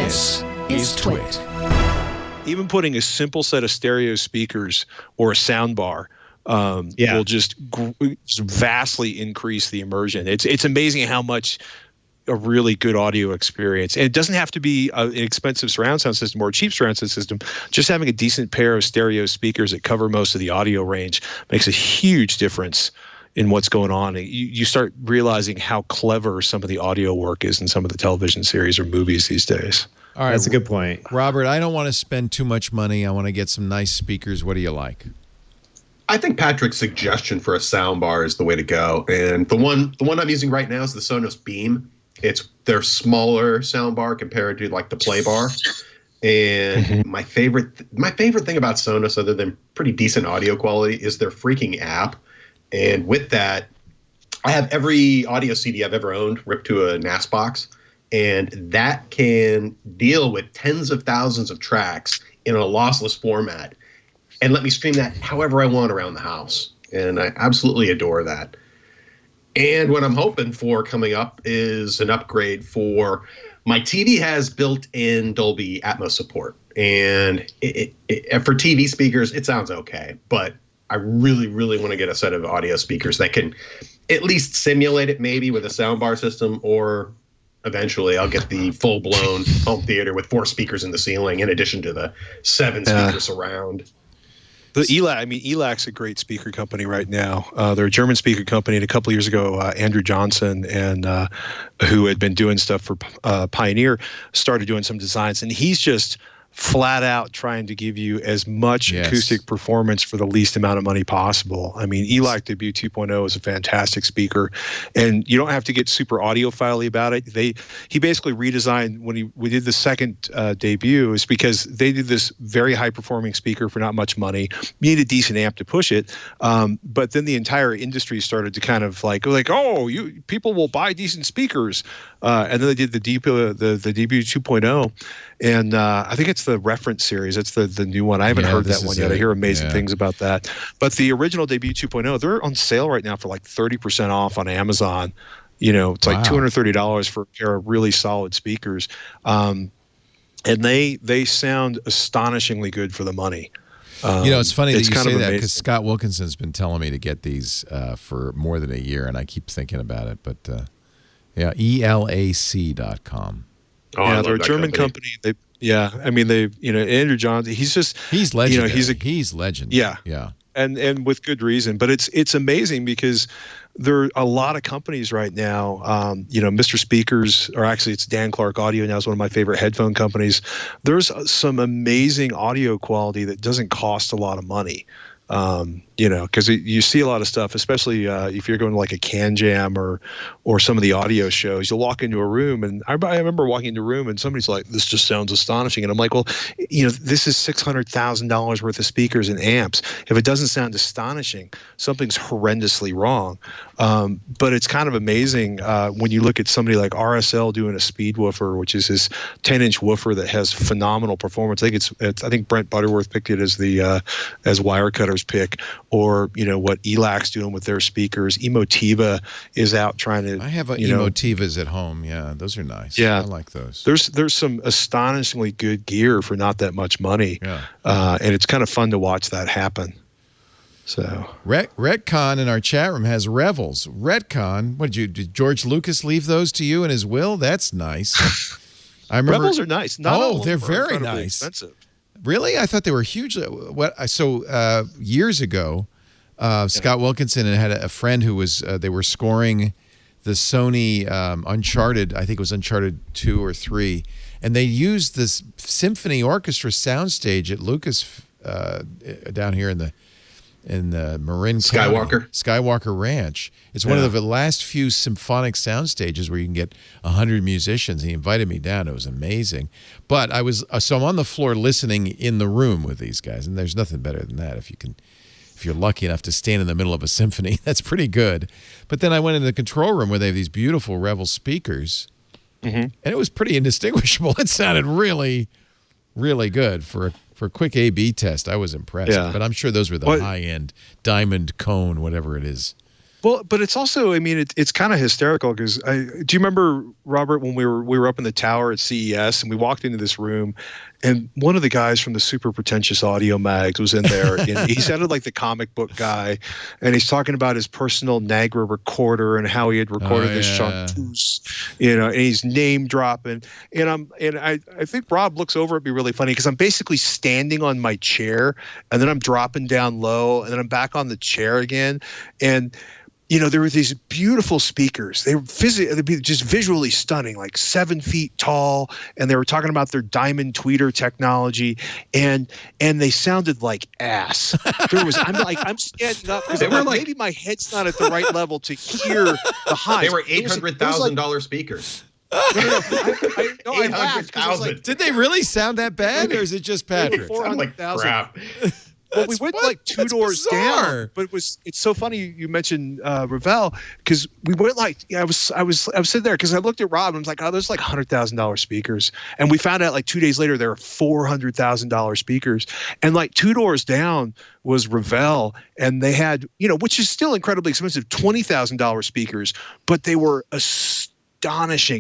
This is TWiT. Even putting a simple set of stereo speakers or a sound bar will just vastly increase the immersion. It's amazing how much a really good audio experience. And it doesn't have to be an expensive surround sound system or a cheap surround sound system. Just having a decent pair of stereo speakers that cover most of the audio range makes a huge difference in what's going on. You start realizing how clever some of the audio work is in some of the television series or movies these days. All right, that's a good point. Robert, I don't want to spend too much money. I want to get some nice speakers. What do you like? I think Patrick's suggestion for a sound bar is the way to go. And the one I'm using right now is the Sonos Beam. It's their smaller sound bar compared to like the Play Bar. And my favorite thing about Sonos, other than pretty decent audio quality, is their freaking app. And with that, I have every audio CD I've ever owned ripped to a NAS box. And that can deal with tens of thousands of tracks in a lossless format and let me stream that however I want around the house. And I absolutely adore that. And what I'm hoping for coming up is an upgrade for my TV has built-in Dolby Atmos support. And for TV speakers, it sounds okay. But I really, really want to get a set of audio speakers that can at least simulate it maybe with a soundbar system, or eventually I'll get the full-blown home theater with 4 speakers in the ceiling in addition to the 7 speakers surround. The ELAC's a great speaker company right now. They're a German speaker company, and a couple of years ago, Andrew Johnson, and who had been doing stuff for Pioneer, started doing some designs, and he's just flat out trying to give you as much acoustic performance for the least amount of money possible. I mean, ELAC Debut 2.0 is a fantastic speaker, and you don't have to get super audiophile about it. He basically redesigned when we did the second debut, is because they did this very high performing speaker for not much money. You need a decent amp to push it, but then the entire industry started to kind of like people will buy decent speakers, and then they did the Debut 2.0. And I think it's the Reference series. It's the new one. I haven't heard that one yet. I hear amazing things about that. But the original Debut 2.0, they're on sale right now for like 30% off on Amazon. It's like $230 for a pair of really solid speakers. And they sound astonishingly good for the money. It's funny that you say that, because Scott Wilkinson's been telling me to get these for more than a year, and I keep thinking about it. But ELAC.com. Yeah, they're a German company. Andrew Johnson, he's legendary. He's legend. Yeah. Yeah. And with good reason. But it's amazing because there are a lot of companies right now, Mr. Speakers, or actually it's Dan Clark Audio now, is one of my favorite headphone companies. There's some amazing audio quality that doesn't cost a lot of money. Because you see a lot of stuff, especially if you're going to like a Can Jam or some of the audio shows. You'll walk into a room, and I remember walking into a room and somebody's like, "This just sounds astonishing," and I'm like, "Well, this is $600,000 worth of speakers and amps. If it doesn't sound astonishing, something's horrendously wrong." But it's kind of amazing when you look at somebody like RSL doing a speed woofer, which is this 10-inch woofer that has phenomenal performance. I think Brent Butterworth picked it as the as Wirecutter's pick. Or what ELAC's doing with their speakers. Emotiva is out trying to. I have Emotivas at home. Yeah, those are nice. Yeah, I like those. There's some astonishingly good gear for not that much money. Yeah, and it's kind of fun to watch that happen. So Retcon in our chat room has Revels. Retcon, did George Lucas leave those to you in his will? That's nice. I remember Revels are nice. They're very nice. Expensive. Really? I thought they were huge. Years ago, Scott Wilkinson had a friend who was, they were scoring the Sony Uncharted, I think it was Uncharted 2 or 3, and they used this symphony orchestra soundstage at Lucas down here in the Marin County, Skywalker Ranch. It's one of the last few symphonic sound stages where you can get 100 musicians. He invited me down. It was amazing. But I'm on the floor listening in the room with these guys, and there's nothing better than that. If you're lucky enough to stand in the middle of a symphony, that's pretty good. But then I went into the control room where they have these beautiful Revel speakers, and it was pretty indistinguishable. It sounded really, really good for a quick A/B test. I was impressed. But I'm sure those were the high-end diamond cone, whatever it is. Well, but it's also, I mean, it's kind of hysterical because do you remember, Robert, when we were up in the tower at CES and we walked into this room and one of the guys from the super pretentious audio mags was in there and he sounded like the comic book guy and he's talking about his personal Nagra recorder and how he had recorded this chanteuse, and he's name dropping and I think Rob looks over at me really funny because I'm basically standing on my chair and then I'm dropping down low and then I'm back on the chair again and there were these beautiful speakers. They were just visually stunning, like 7 feet tall, and they were talking about their diamond tweeter technology, and they sounded like ass. I'm standing up because maybe my head's not at the right level to hear the highs. They were $800,000 speakers. No, I laughed 800,000. Did they really sound that bad, or is it just Patrick? Sound like crap. Well, we went like two doors down, but it's so funny you mentioned Revel because we went I was sitting there because I looked at Rob and I was like, oh, there's like $100,000 speakers, and we found out like 2 days later there were $400,000 speakers, and like two doors down was Revel, and they had which is still incredibly expensive, $20,000 speakers, but they were astonishing.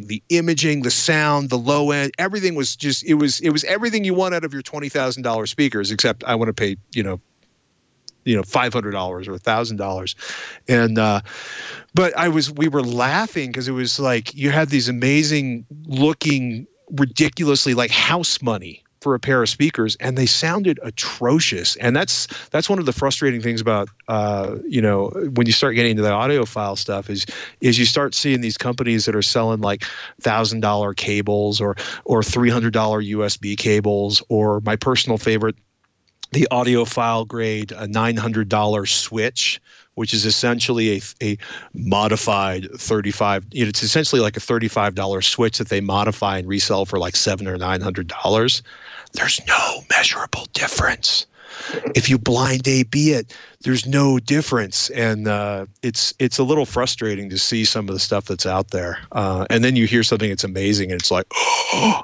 The imaging, the sound, the low end, everything was just it was everything you want out of your $20,000 speakers, except I want to pay $500 or $1,000. And but we were laughing because it was like you had these amazing looking, ridiculously like house money for a pair of speakers, and they sounded atrocious. And that's one of the frustrating things about when you start getting into the audiophile stuff is you start seeing these companies that are selling like $1,000 cables or $300 USB cables, or my personal favorite, the audiophile grade, a $900 switch, which is essentially a modified 35. It's essentially like a $35 switch that they modify and resell for like $700 or $900. There's no measurable difference. If you blind A/B it, there's no difference, and it's a little frustrating to see some of the stuff that's out there. And then you hear something that's amazing, and it's like, oh.